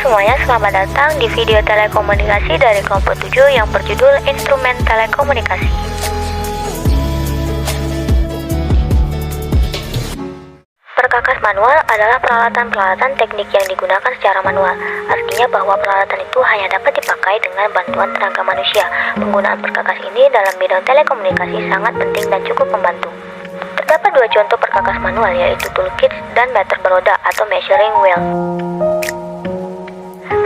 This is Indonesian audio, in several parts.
semuanya, selamat datang di video telekomunikasi dari kelompok 7 yang berjudul Instrumen Telekomunikasi. Perkakas manual adalah peralatan-peralatan teknik yang digunakan secara manual. Artinya bahwa peralatan itu hanya dapat dipakai dengan bantuan tenaga manusia. Penggunaan perkakas ini dalam bidang telekomunikasi sangat penting dan cukup membantu. Terdapat dua contoh perkakas manual, yaitu toolkits dan meter beroda atau measuring wheel.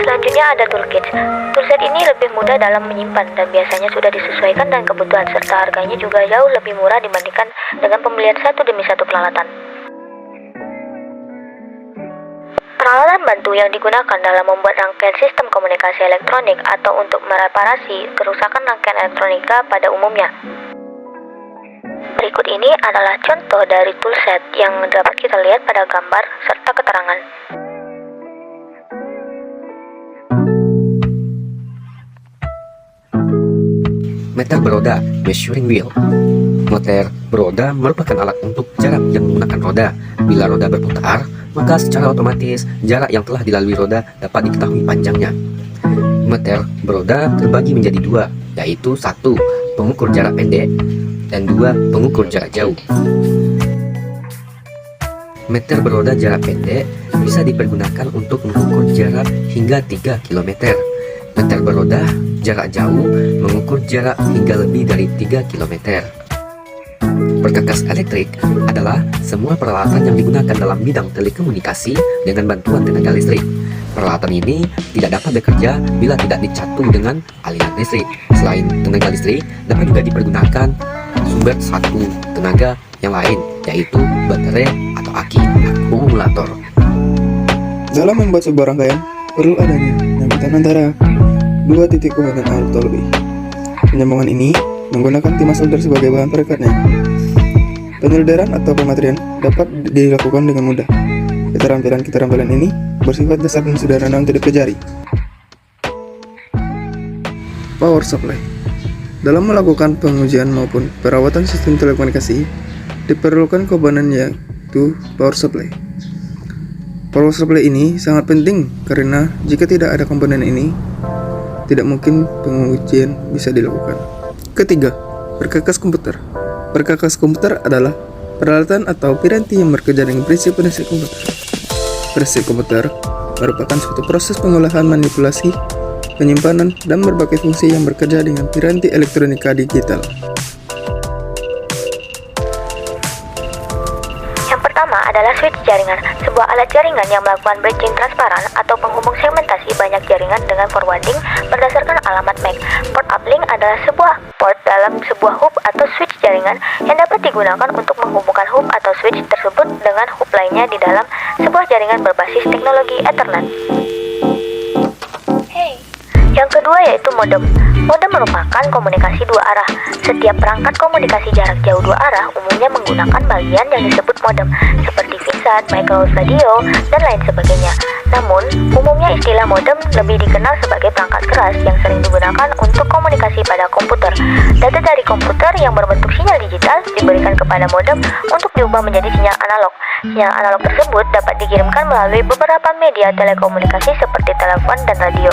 Selanjutnya ada toolkits. Toolset ini lebih mudah dalam menyimpan dan biasanya sudah disesuaikan dengan kebutuhan serta harganya juga jauh lebih murah dibandingkan dengan pembelian satu demi satu peralatan. Peralatan bantu yang digunakan dalam membuat rangkaian sistem komunikasi elektronik atau untuk mereparasi kerusakan rangkaian elektronika pada umumnya. Berikut ini adalah contoh dari toolset yang dapat kita lihat pada gambar serta keterangan. Meter beroda, measuring wheel. Meter beroda merupakan alat untuk jarak yang menggunakan roda. Bila roda berputar, maka secara otomatis jarak yang telah dilalui roda dapat diketahui panjangnya. Meter beroda terbagi menjadi dua, yaitu satu, pengukur jarak pendek, dan dua, pengukur jarak jauh. Meter beroda jarak pendek bisa dipergunakan untuk mengukur jarak hingga 3 km. Meter beroda jarak jauh mengukur jarak hingga lebih dari 3 km. Perkakas elektrik adalah semua peralatan yang digunakan dalam bidang telekomunikasi dengan bantuan tenaga listrik. Peralatan ini tidak dapat bekerja bila tidak dicatu dengan aliran listrik. Selain tenaga listrik, dapat juga dipergunakan sumber satu tenaga yang lain, yaitu baterai atau aki, akumulator. Dalam membuat sebuah rangkaian, perlu adanya penyambungan antara dua titik hubungan atau lebih. Penyambungan ini menggunakan timah solder sebagai bahan perekatnya. Penyelderan atau pematrian dapat dilakukan dengan mudah. Keterampilan ini bersifat dasar dan sederhana untuk dipelajari. Power supply. Dalam melakukan pengujian maupun perawatan sistem telekomunikasi, diperlukan komponen yaitu power supply. Power supply ini sangat penting karena jika tidak ada komponen ini, tidak mungkin pengujian bisa dilakukan. Ketiga, perkakas komputer. Perkakas komputer adalah peralatan atau piranti yang bekerja dengan prinsip komputer. Prinsip komputer merupakan suatu proses pengolahan, manipulasi, penyimpanan, dan berbagai fungsi yang bekerja dengan piranti elektronika digital. Yang pertama adalah switch jaringan, sebuah alat jaringan yang melakukan bridging transparan atau penghubung segmentasi banyak jaringan dengan forwarding berdasarkan alamat MAC. Port uplink adalah sebuah port dalam sebuah hub atau switch jaringan yang dapat digunakan untuk menghubungkan hub atau switch tersebut dengan hub lainnya di dalam sebuah jaringan berbasis teknologi Ethernet. Yang kedua yaitu modem. Modem merupakan komunikasi dua arah. Setiap perangkat komunikasi jarak jauh dua arah umumnya menggunakan bagian yang disebut modem, seperti VSAT, microwave radio, dan lain sebagainya. Namun, umumnya istilah modem lebih dikenal sebagai perangkat keras yang sering digunakan untuk komunikasi pada komputer. Data dari komputer yang berbentuk sinyal digital diberikan kepada modem untuk diubah menjadi sinyal analog. Sinyal analog tersebut dapat dikirimkan melalui beberapa media telekomunikasi seperti telepon dan radio.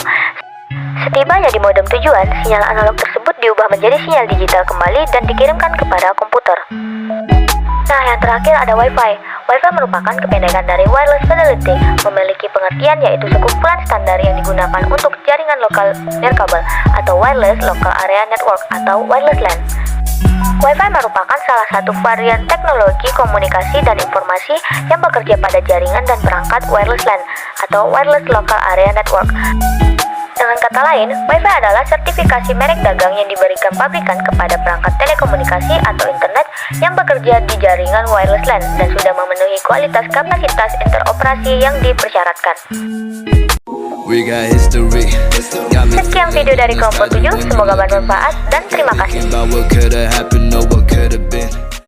Setibanya di modem tujuan, sinyal analog tersebut diubah menjadi sinyal digital kembali dan dikirimkan kepada komputer. Nah, yang terakhir ada Wi-Fi. Wi-Fi merupakan kependekan dari Wireless Fidelity, memiliki pengertian yaitu sekumpulan standar yang digunakan untuk jaringan lokal nirkabel atau Wireless Local Area Network atau Wireless LAN. Wi-Fi merupakan salah satu varian teknologi komunikasi dan informasi yang bekerja pada jaringan dan perangkat Wireless LAN atau Wireless Local Area Network. Dengan kata lain, Wi-Fi adalah sertifikasi merek dagang yang diberikan pabrikan kepada perangkat telekomunikasi atau internet yang bekerja di jaringan wireless LAN dan sudah memenuhi kualitas kapasitas interoperasi yang dipersyaratkan. Sekian video dari kelompok 7, semoga bermanfaat dan terima kasih.